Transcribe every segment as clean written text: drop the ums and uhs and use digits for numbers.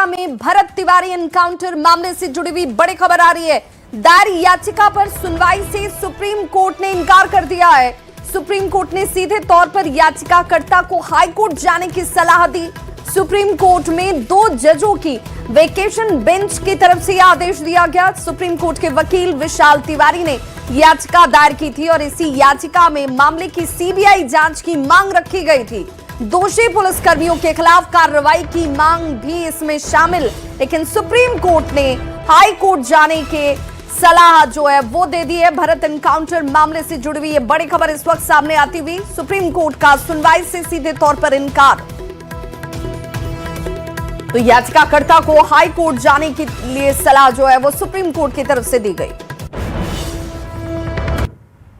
याचिका में भरत तिवारी एनकाउंटर मामले से जुड़ी हुई बड़ी खबर आ रही है। दायर याचिका पर सुनवाई से सुप्रीम कोर्ट ने इनकार कर दिया है। सुप्रीम कोर्ट ने सीधे तौर पर याचिकाकर्ता को हाई कोर्ट जाने की सलाह दी। सुप्रीम कोर्ट में 2 जजों की वेकेशन बेंच की तरफ से यह आदेश दिया गया। सुप्रीम कोर्ट के वकील विशाल तिवारी ने याचिका दायर की थी और इसी याचिका में मामले की सीबीआई जांच की मांग रखी गई थी। दोषी पुलिसकर्मियों के खिलाफ कार्रवाई की मांग भी इसमें शामिल, लेकिन सुप्रीम कोर्ट ने हाई कोर्ट जाने के सलाह जो है वो दे दी है। भरत एनकाउंटर मामले से जुड़ी हुई ये बड़ी खबर इस वक्त सामने आती हुई, सुप्रीम कोर्ट का सुनवाई से सीधे तौर पर इनकार। तो याचिकाकर्ता को हाई कोर्ट जाने के लिए सलाह जो है वो सुप्रीम कोर्ट की तरफ से दी गई।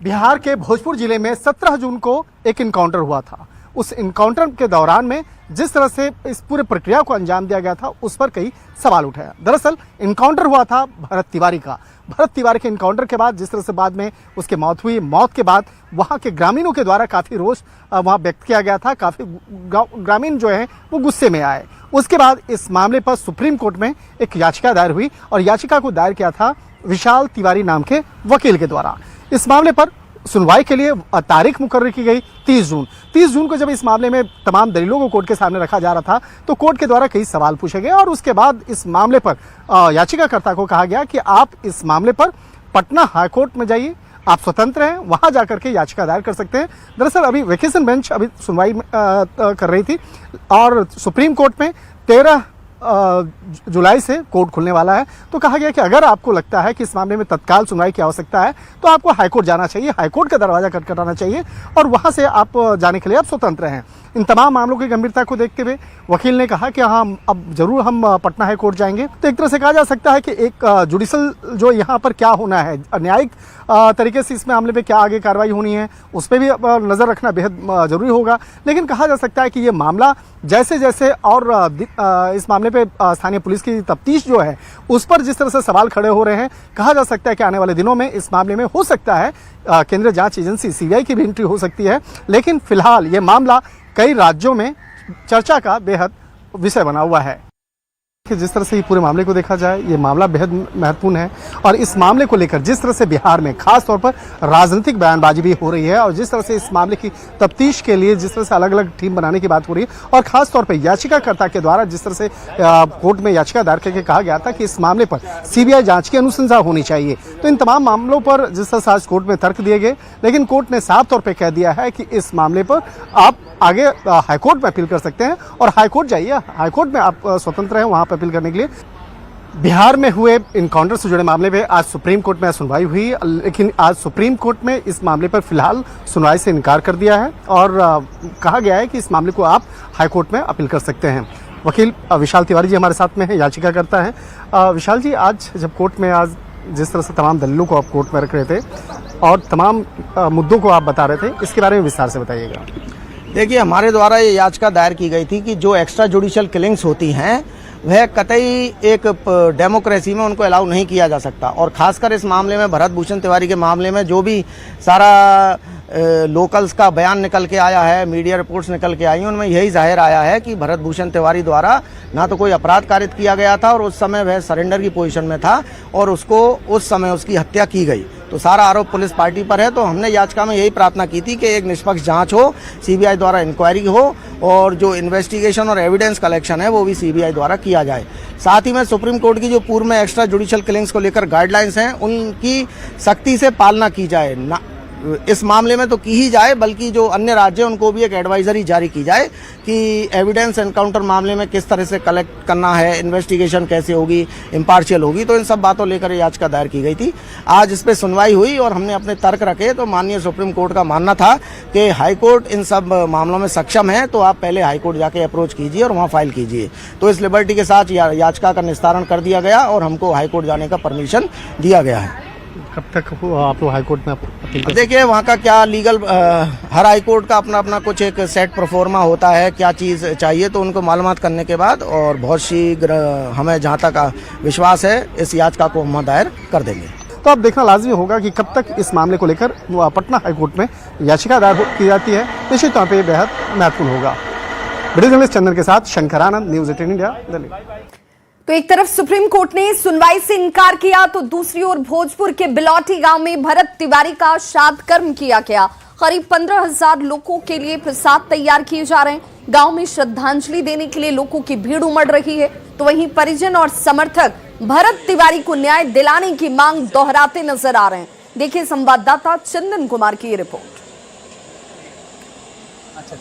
बिहार के भोजपुर जिले में 17 जून को एक इनकाउंटर हुआ था। उस इनकाउंटर के दौरान में जिस तरह से इस पूरे प्रक्रिया को अंजाम दिया गया था उस पर कई सवाल उठाया। दरअसल इनकाउंटर हुआ था भरत तिवारी का। भरत तिवारी के इनकाउंटर के बाद जिस तरह से बाद में उसकी मौत हुई, मौत के बाद वहां के ग्रामीणों के द्वारा काफी रोष वहां व्यक्त किया गया था। काफी ग्रामीण जो है वो गुस्से में आए। उसके बाद इस मामले पर सुप्रीम कोर्ट में एक याचिका दायर हुई और याचिका को दायर किया था विशाल तिवारी नाम के वकील के द्वारा। इस मामले पर सुनवाई के लिए तारीख मुकर्रर की गई 30 जून। 30 जून को जब इस मामले में तमाम दलीलों को कोर्ट के सामने रखा जा रहा था तो कोर्ट के द्वारा कई सवाल पूछे गए और उसके बाद इस मामले पर याचिकाकर्ता को कहा गया कि आप इस मामले पर पटना हाईकोर्ट में जाइए, आप स्वतंत्र हैं, वहां जाकर के याचिका दायर कर सकते हैं। दरअसल अभी वेकेशन बेंच अभी सुनवाई कर रही थी और सुप्रीम कोर्ट में 13 जुलाई से कोर्ट खुलने वाला है। तो कहा गया कि अगर आपको लगता है कि इस मामले में तत्काल सुनवाई की आवश्यकता है तो आपको हाईकोर्ट जाना चाहिए, हाईकोर्ट का दरवाजा खटखटाना चाहिए और वहां से आप जाने के लिए आप स्वतंत्र हैं। इन तमाम मामलों की गंभीरता को देखते हुए वकील ने कहा कि हाँ, अब जरूर हम पटना हाई कोर्ट जाएंगे। तो एक तरह से कहा जा सकता है कि एक जुडिशल जो यहाँ पर क्या होना है, न्यायिक तरीके से इस मामले पे क्या आगे कार्रवाई होनी है उस पर भी नजर रखना बेहद जरूरी होगा। लेकिन कहा जा सकता है कि ये मामला जैसे जैसे और इस मामले पे स्थानीय पुलिस की तफ्तीश जो है उस पर जिस तरह से सवाल खड़े हो रहे हैं, कहा जा सकता है कि आने वाले दिनों में इस मामले में हो सकता है केंद्रीय जांच एजेंसी सीबीआई की भी एंट्री हो सकती है। लेकिन फिलहाल ये मामला कई राज्यों में चर्चा का बेहद विषय बना हुआ है। कि जिस तरह से ये पूरे मामले को देखा जाए, ये मामला बेहद महत्वपूर्ण है और इस मामले को लेकर जिस तरह से बिहार में खास तौर पर राजनीतिक बयानबाजी भी हो रही है और जिस तरह से इस मामले की तफ्तीश के लिए जिस तरह से अलग अलग टीम बनाने की बात हो रही है और खास तौर पर याचिकाकर्ता के द्वारा जिस तरह से कोर्ट में याचिका दायर करके कहा गया था कि इस मामले पर सीबीआई जांच की अनुशंसा होनी चाहिए। तो इन तमाम मामलों पर जिस तरह से आज कोर्ट में तर्क दिए गए, लेकिन कोर्ट ने साफ तौर पर कह दिया है कि इस मामले पर आप आगे हाईकोर्ट में अपील कर सकते हैं और हाईकोर्ट जाइए, हाईकोर्ट में आप स्वतंत्र हैं वहां पर अपील करने के लिए। बिहार में हुए इनकाउंटर से जुड़े मामले में आज सुप्रीम कोर्ट में सुनवाई हुई, लेकिन आज सुप्रीम कोर्ट में इस मामले पर फिलहाल सुनवाई से इनकार कर दिया है और कहा गया है कि इस मामले को आप हाईकोर्ट में अपील कर सकते हैं। वकील विशाल तिवारी जी हमारे साथ में है, याचिकाकर्ता हैं। विशाल जी, आज जब कोर्ट में आज जिस तरह से तमाम दलीलों को आप कोर्ट में रख रहे थे और तमाम मुद्दों को आप बता रहे थे, इसके बारे में विस्तार से बताइएगा। देखिए, हमारे द्वारा ये याचिका दायर की गई थी कि जो एक्स्ट्रा जुडिशियल किलिंग्स होती हैं वह कतई एक डेमोक्रेसी में उनको अलाउ नहीं किया जा सकता और खासकर इस मामले में भरत भूषण तिवारी के मामले में जो भी सारा लोकल्स का बयान निकल के आया है, मीडिया रिपोर्ट्स निकल के आई हैं, उनमें यही जाहिर आया है कि भरत भूषण तिवारी द्वारा ना तो कोई अपराध कारित किया गया था और उस समय वह सरेंडर की पोजीशन में था और उसको उस समय उसकी हत्या की गई। तो सारा आरोप पुलिस पार्टी पर है। तो हमने याचिका में यही प्रार्थना की थी कि एक निष्पक्ष जांच हो, सीबीआई द्वारा इंक्वायरी हो और जो इन्वेस्टिगेशन और एविडेंस कलेक्शन है वो भी सीबीआई द्वारा किया जाए। साथ ही में सुप्रीम कोर्ट की जो पूर्व में एक्स्ट्रा जुडिशियल किलिंग्स को लेकर गाइडलाइंस हैं उनकी सख्ती से पालना की जाए। ना इस मामले में तो की ही जाए, बल्कि जो अन्य राज्य हैं उनको भी एक एडवाइजरी जारी की जाए कि एविडेंस एनकाउंटर मामले में किस तरह से कलेक्ट करना है, इन्वेस्टिगेशन कैसे होगी, इम्पार्शियल होगी। तो इन सब बातों लेकर याचिका दायर की गई थी। आज इस पर सुनवाई हुई और हमने अपने तर्क रखे। तो माननीय सुप्रीम कोर्ट का मानना था कि हाईकोर्ट इन सब मामलों में सक्षम है, तो आप पहले हाईकोर्ट जाके अप्रोच कीजिए और वहाँ फाइल कीजिए। तो इस लिबर्टी के साथ याचिका का निस्तारण कर दिया गया और हमको हाईकोर्ट जाने का परमिशन दिया गया है। कब तक आप लोग हाईकोर्ट में अपील कर? देखिए, वहाँ का क्या लीगल हर हाईकोर्ट का अपना अपना कुछ एक सेट प्रोफॉर्मा होता है, क्या चीज़ चाहिए, तो उनको मालूमात करने के बाद और बहुत शीघ्र हमें जहाँ तक विश्वास है इस याचिका को हम दायर कर देंगे। तो अब देखना लाजमी होगा कि कब तक इस मामले को लेकर पटना हाईकोर्ट में याचिका दायर की जाती है। निश्चित तौर पर बेहद महत्वपूर्ण होगा। वीडियो जर्नलिस्ट चंदन के साथ शंकर आनंद, न्यूज़ 18 इंडिया, दिल्ली। तो एक तरफ सुप्रीम कोर्ट ने सुनवाई से इनकार किया तो दूसरी ओर भोजपुर के बिलौटी गांव में भरत तिवारी का श्राद्ध कर्म किया गया। करीब 15,000 लोगों के लिए प्रसाद तैयार किए जा रहे हैं। गांव में श्रद्धांजलि देने के लिए लोगों की भीड़ उमड़ रही है, तो वहीं परिजन और समर्थक भरत तिवारी को न्याय दिलाने की मांग दोहराते नजर आ रहे हैं। देखिए संवाददाता चंदन कुमार की रिपोर्ट।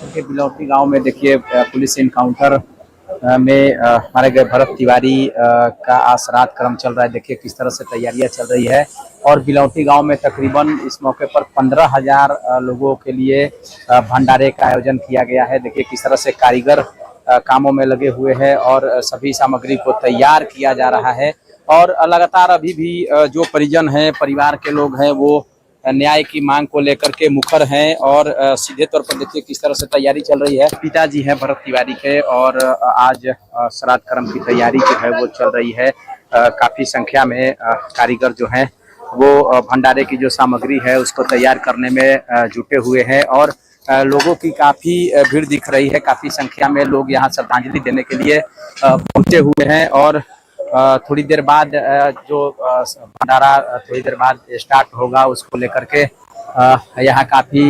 के बिलौटी गांव में देखिए पुलिस एनकाउंटर में मारे गए भरत तिवारी का श्राद्ध कर्म चल रहा है। देखिए किस तरह से तैयारियां चल रही है और बिलौटी गांव में तकरीबन इस मौके पर 15,000 लोगों के लिए भंडारे का आयोजन किया गया है। देखिए किस तरह से कारीगर कामों में लगे हुए हैं और सभी सामग्री को तैयार किया जा रहा है और लगातार अभी भी जो परिजन हैं, परिवार के लोग हैं, वो न्याय की मांग को लेकर के मुखर हैं और सीधे तौर पर देखिए किस तरह से तैयारी चल रही है। पिताजी हैं भरत तिवारी के और आज श्राद्ध कर्म की तैयारी जो है वो चल रही है। काफी संख्या में कारीगर जो हैं वो भंडारे की जो सामग्री है उसको तैयार करने में जुटे हुए हैं और लोगों की काफी भीड़ दिख रही है। काफी संख्या में लोग यहाँ श्रद्धांजलि देने के लिए पहुंचे हुए हैं और थोड़ी देर बाद जो भंडारा थोड़ी देर बाद स्टार्ट होगा उसको लेकर के यहाँ काफी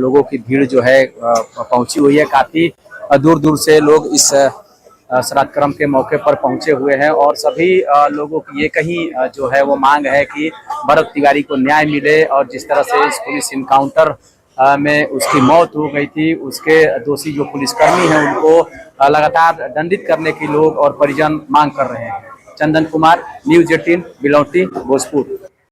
लोगों की भीड़ जो है पहुंची हुई है। काफी दूर दूर से लोग इस श्राद्ध कर्म के मौके पर पहुंचे हुए हैं और सभी लोगों की ये कहीं जो है वो मांग है कि भरत तिवारी को न्याय मिले और जिस तरह से इस पुलिस इनकाउंटर में उसकी मौत हो गई थी, उसके दोषी जो पुलिसकर्मी हैं उनको लगातार दंडित करने की लोग और परिजन मांग कर रहे हैं। चंदन कुमार, न्यूज़ 18, बिलौटी, भोजपुर।